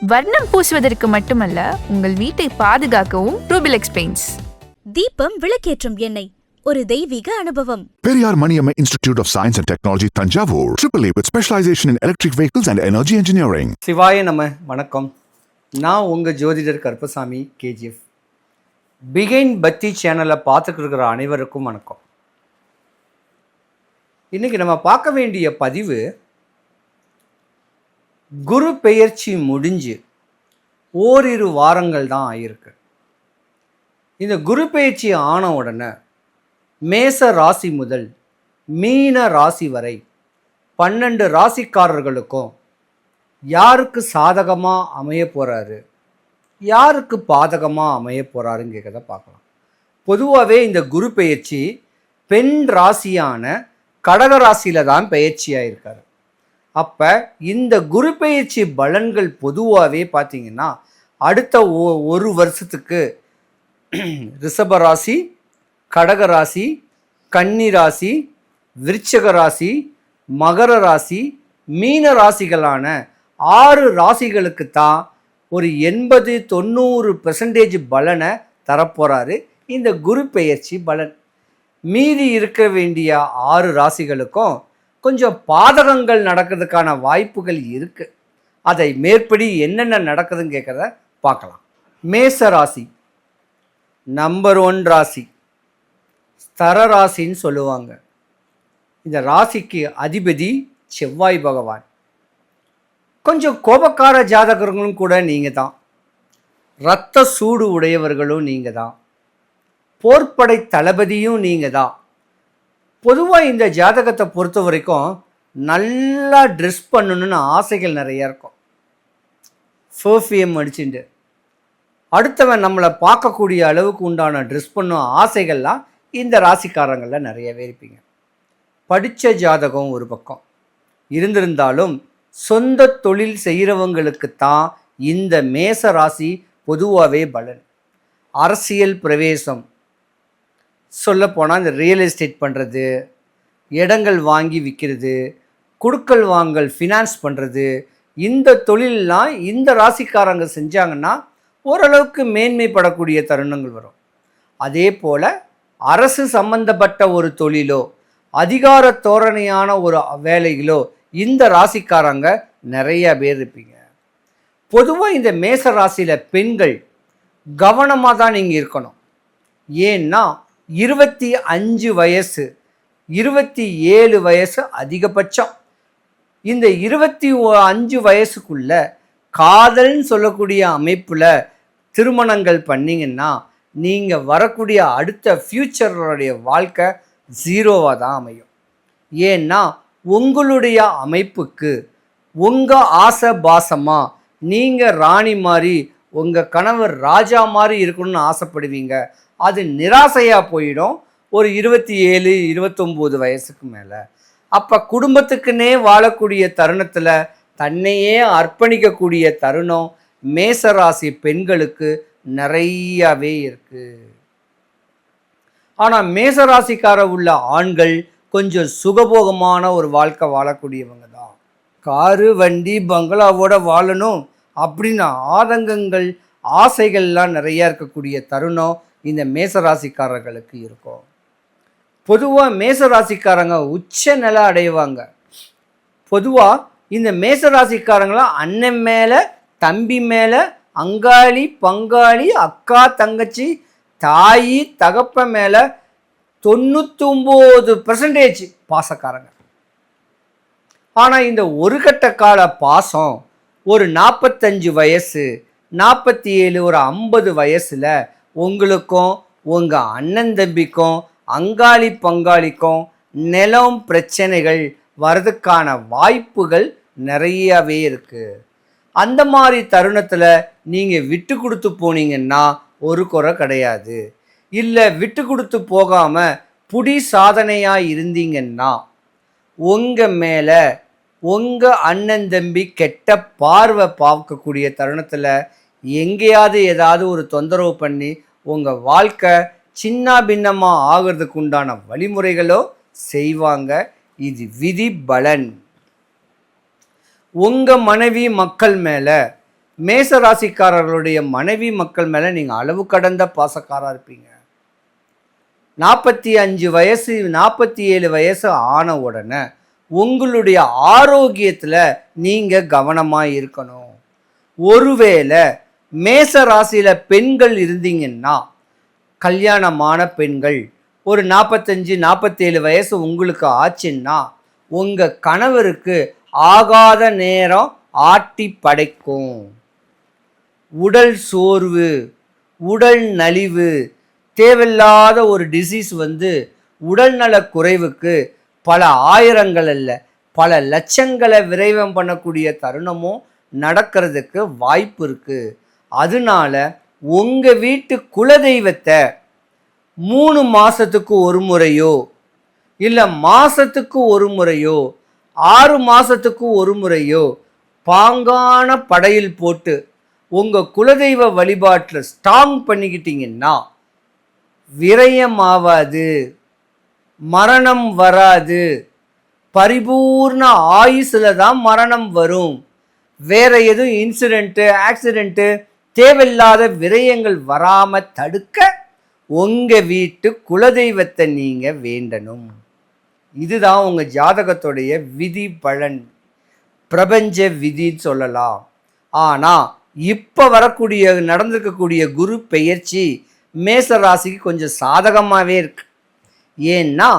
வர்ணம் பூசுவதற்கு மட்டுமல்ல, உங்கள் வீட்டை பாதுகாக்கவும் ரூபிலெக்ஸ் பெயிண்ட்ஸ். தீபம் விளக்கேற்றும் எண்ணெய், ஒரு தெய்வீக அனுபவம். Periyar Maniamma Institute of Science and Technology, Tanjavur, AAA with specialization in electric vehicles and energy engineering. சிவாய நம. வணக்கம். நான் உங்கள் ஜோதிடர் கருப்பசாமி, KGF. பிகைன் பக்தி சேனலை பார்த்துட்டு இருக்கிற அனைவருக்கும் வணக்கம். இன்றைக்கி நம்ம பார்க்க வேண்டிய பதிவு, குரு பெயர்ச்சி முடிஞ்சு ஓரிரு வாரங்கள் தான் ஆகியிருக்கு. இந்த குரு பெயர்ச்சி ஆன உடனே மேச ராசி முதல் மீன ராசி வரை 12 ராசிக்காரர்களுக்கும் யாருக்கு சாதகமாக அமைய போகிறாரு, யாருக்கு பாதகமாக அமைய போகிறாருன்னு கேட்கறத பார்க்கலாம். பொதுவாகவே இந்த குரு பெயர்ச்சி பெண் ராசியான கடக ராசியில் தான் பெயர்ச்சியாக இருக்கார். அப்போ இந்த குரு பெயர்ச்சி பலன்கள் பொதுவாகவே பார்த்திங்கன்னா அடுத்த ஒரு வருஷத்துக்கு ரிஷப ராசி, கடக ராசி, கன்னி ராசி, விருச்சிக ராசி, மகர ராசி, மீன ராசிகளான 6 ராசிகளுக்கு தான் ஒரு 80-90% பலனை தரப்போகிறாரு இந்த குரு பெயர்ச்சி பலன். மீதி இருக்க வேண்டிய 6 ராசிகளுக்கும் கொஞ்சம் பாதகங்கள் நடக்கிறதுக்கான வாய்ப்புகள் இருக்குது. அதை மேற்படி என்னென்ன நடக்குதுன்னு கேட்குறத பார்க்கலாம். மேச ராசி நம்பர் 1 ராசி, ஸ்தர ராசின்னு சொல்லுவாங்க. இந்த ராசிக்கு அதிபதி செவ்வாய் பகவான். கொஞ்சம் கோபக்கார ஜாதகர்களும் கூட நீங்கள் தான். இரத்த சூடு உடையவர்களும் நீங்கள் தான். போர்ப்படை தளபதியும் நீங்கள் தான். பொதுவாக இந்த ஜாதகத்தை பொறுத்த வரைக்கும் நல்லா ட்ரெஸ் பண்ணணுன்னு ஆசைகள் நிறையா இருக்கும். பெர்ஃப்யூம் அடிச்சுட்டு அடுத்தவன் நம்மளை பார்க்கக்கூடிய அளவுக்கு உண்டான ட்ரெஸ் பண்ணும் ஆசைகள்லாம் இந்த ராசிக்காரங்களில் நிறையவே இருப்பீங்க. படித்த ஜாதகம் ஒரு பக்கம் இருந்திருந்தாலும் சொந்த தொழில் செய்கிறவங்களுக்கு தான் இந்த மேச ராசி பொதுவாகவே பலன். அரசியல் பிரவேசம், சொல்லப்போனால் இந்த ரியல் எஸ்டேட் பண்ணுறது, இடங்கள் வாங்கி விற்கிறது, குடுக்கல் வாங்கல் ஃபினான்ஸ் பண்ணுறது, இந்த தொழிலெலாம் இந்த ராசிக்காரங்க செஞ்சாங்கன்னா ஓரளவுக்கு மேன்மைப்படக்கூடிய தருணங்கள் வரும். அதே போல் அரசு சம்பந்தப்பட்ட ஒரு தொழிலோ அதிகார தோரணையான ஒரு வேலைகளோ இந்த ராசிக்காரங்க நிறைய பேர் இருப்பீங்க. பொதுவாக இந்த மேச ராசியில் பெண்கள் கவனமாக தான் நீங்கள் இருக்கணும். ஏன்னா 25 வயசு 27 வயசு அதிகபட்சம். இந்த 25 வயசுக்குள்ள காதல்னு சொல்லக்கூடிய அமைப்பில் திருமணங்கள் பண்ணிங்கன்னா நீங்கள் வரக்கூடிய அடுத்த ஃப்யூச்சருடைய வாழ்க்கை 0வாக தான் அமையும். ஏன்னா உங்களுடைய அமைப்புக்கு உங்கள் ஆசை பாசமாக நீங்கள் ராணி மாதிரி உங்கள் கணவர் ராஜா மாதிரி இருக்கணும்னு ஆசைப்படுவீங்க. அது நிராசையாக போயிடும் ஒரு 27-29 வயசுக்கு மேலே. அப்போ குடும்பத்துக்குன்னே வாழக்கூடிய தருணத்தில் தன்னையே அர்ப்பணிக்கக்கூடிய தருணம் மேசராசி பெண்களுக்கு நிறையாவே இருக்குது. ஆனால் மேசராசிக்கார உள்ள ஆண்கள் கொஞ்சம் சுகபோகமான ஒரு வாழ்க்கை வாழக்கூடியவங்க தான். காரு வண்டி பங்களாவோட வாழணும் அப்படின்னு ஆதங்கங்கள் ஆசைகள்லாம் நிறையா இருக்கக்கூடிய தருணம் இந்த மேசராசிக்காரர்களுக்கு இருக்கும். பொதுவாக மேசராசிக்காரங்க உச்ச நிலை அடைவாங்க. பொதுவாக இந்த மேசராசிக்காரங்களாம் அண்ணன் மேலே, தம்பி மேலே, அங்காளி பங்காளி, அக்கா தங்கச்சி, தாயி தகப்ப மேலே 99% பாசக்காரங்க. ஆனால் இந்த ஒரு கட்ட கால பாசம் ஒரு 45 வயசு 47 ஒரு 50 வயசில் உங்களுக்கும் உங்கள் அண்ணன் தம்பிக்கும் அங்காளி பங்காளிக்கும் நிலம் பிரச்சனைகள் வர்றதுக்கான வாய்ப்புகள் நிறையவே இருக்குது. அந்த மாதிரி தருணத்தில் நீங்கள் விட்டு கொடுத்து போனீங்கன்னா ஒரு குறை கிடையாது. இல்லை விட்டு கொடுத்து போகாமல் புடி சாதனையாக இருந்தீங்கன்னா உங்கள் மேலே உங்கள் அண்ணன் தம்பி கெட்ட பார்வை பார்க்கக்கூடிய தருணத்தில் எங்கேயாவது ஏதாவது ஒரு தொந்தரவு பண்ணி உங்கள் வாழ்க்கை சின்ன பின்னமாக ஆகிறதுக்கு உண்டான வழிமுறைகளோ செய்வாங்க. இது விதி பலன். உங்கள் மனைவி மக்கள் மேலே மேச ராசிக்காரர்களுடைய மனைவி மக்கள் மேலே நீங்கள் அளவு கடந்த பாசக்காராக இருப்பீங்க. 45 வயசு 47 வயசு ஆன உடனே உங்களுடைய ஆரோக்கியத்தில் நீங்கள் கவனமாக இருக்கணும். ஒருவேளை மேச ராசியில் பெண்கள் இருந்தீங்கன்னா, கல்யாணமான பெண்கள் ஒரு 45-47 வயசு உங்களுக்கு ஆச்சுன்னா உங்கள் கணவருக்கு ஆகாத நேரம் ஆட்டி படைக்கும். உடல் சோர்வு, உடல் நலிவு, தேவையில்லாத ஒரு டிசீஸ் உடல்நல குறைவுக்கு பல ஆயிரங்கள் அல்ல பல லட்சங்களை விரைவம் பண்ணக்கூடிய தருணமும் நடக்கிறதுக்கு வாய்ப்பு இருக்குது. அதனால உங்கள் வீட்டு குலதெய்வத்தை 3 மாதத்துக்கு ஒரு முறையோ இல்லை மாதத்துக்கு ஒரு முறையோ 6 மாதத்துக்கு ஒரு முறையோ பாங்கான படையில் போட்டு உங்கள் குலதெய்வ வழிபாட்டில் ஸ்ட்ராங் பண்ணிக்கிட்டீங்கன்னா விரயமாவாது, மரணம் வராது. பரிபூர்ண ஆயுசில் தான் மரணம் வரும். வேற எதுவும் இன்சிடெண்ட்டு ஆக்சிடெண்ட்டு தேவையில்லாத விரயங்கள் வராமல் தடுக்க உங்கள் வீட்டு குலதெய்வத்தை நீங்கள் வேண்டணும். இதுதான் உங்கள் ஜாதகத்துடைய விதி பலன், பிரபஞ்ச விதின்னு சொல்லலாம். ஆனால் இப்போ நடந்திருக்கக்கூடிய குரு பெயர்ச்சி மேச ராசிக்கு கொஞ்சம் சாதகமாகவே இருக்கு. ஏன்னா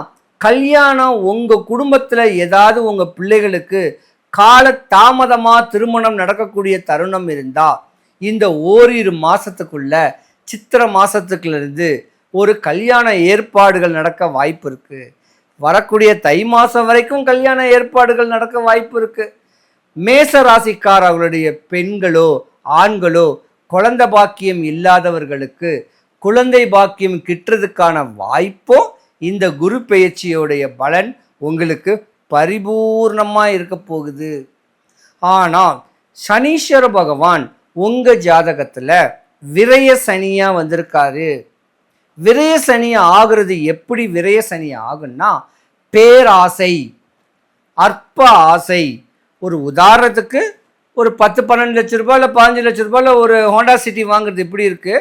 கல்யாணம் உங்கள் குடும்பத்தில் ஏதாவது உங்கள் பிள்ளைகளுக்கு கால தாமதமாக திருமணம் நடக்கக்கூடிய தருணம் இருந்தால் இந்த ஓரிரு மாதத்துக்குள்ள சித்திரை மாதத்துக்குலேருந்து ஒரு கல்யாண ஏற்பாடுகள் நடக்க வாய்ப்பு இருக்குது. வரக்கூடிய தை மாதம் வரைக்கும் கல்யாண ஏற்பாடுகள் நடக்க வாய்ப்பு இருக்குது. மேச ராசிக்காரர்களுடைய பெண்களோ ஆண்களோ குழந்தை பாக்கியம் இல்லாதவர்களுக்கு குழந்தை பாக்கியம் கிட்டுறதுக்கான வாய்ப்பும் இந்த குரு பெயர்ச்சியோடைய பலன் உங்களுக்கு பரிபூர்ணமாக இருக்க போகுது. ஆனால் சனீஸ்வர பகவான் உங்கள் ஜாதகத்தில் விரய சனியாக வந்திருக்காரு. விரய சனி ஆகிறது எப்படி விரய சனி ஆகுன்னா, பேராசை, அற்ப ஆசை. ஒரு உதாரணத்துக்கு ஒரு 10-12 லட்ச ரூபாய் இல்லை 15 லட்ச ரூபாயில் ஒரு ஹோண்டா சிட்டி வாங்குறது எப்படி இருக்குது,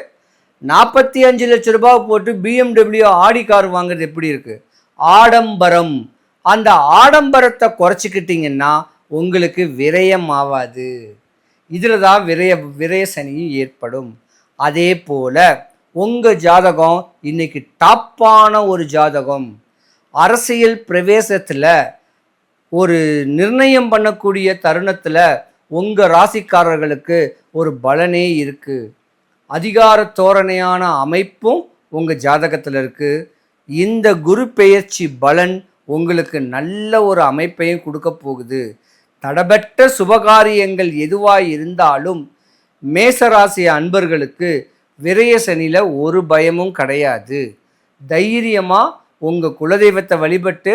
45 லட்ச ரூபாய் போட்டு BMW ஆடி கார் வாங்குறது எப்படி இருக்குது, ஆடம்பரம். அந்த ஆடம்பரத்தை குறைச்சிக்கிட்டிங்கன்னா உங்களுக்கு விரயம் ஆகாது. இதில் தான் விரய சனி ஏற்படும். அதே போல் உங்கள் ஜாதகம் இன்னைக்கு டாப்பான ஒரு ஜாதகம். அரசியல் பிரவேசத்தில் ஒரு நிர்ணயம் பண்ணக்கூடிய தருணத்தில் உங்கள் ராசிக்காரர்களுக்கு ஒரு பலனே இருக்குது. அதிகார தோரணையான அமைப்பும் உங்கள் ஜாதகத்தில் இருக்குது. இந்த குரு பெயர்ச்சி பலன் உங்களுக்கு நல்ல ஒரு அமைப்பையும் கொடுக்க போகுது. தடபட்ட சுபகாரியங்கள் எதுவாக இருந்தாலும் மேசராசி அன்பர்களுக்கு விரய சனியில் ஒரு பயமும் கிடையாது. தைரியமாக உங்கள் குலதெய்வத்தை வழிபட்டு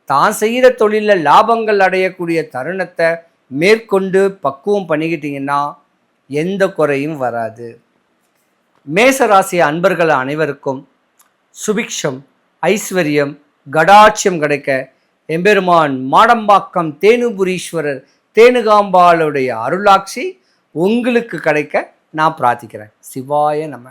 தான் செய்கிற தொழிலில் லாபங்கள் அடையக்கூடிய தருணத்தை மேற்கொண்டு பக்குவம் பண்ணிக்கிட்டிங்கன்னா எந்த குறையும் வராது. மேசராசி அன்பர்கள் அனைவருக்கும் சுபிக்ஷம், ஐஸ்வர்யம், கடாட்சியம் கிடைக்க எம்பெருமான் மாடம்பாக்கம் தேனுபுரீஸ்வரர் தேனுகாம்பாளுடைய அருளாட்சி உங்களுக்கு கிடைக்க நான் பிரார்த்திக்கிறேன். சிவாய நம.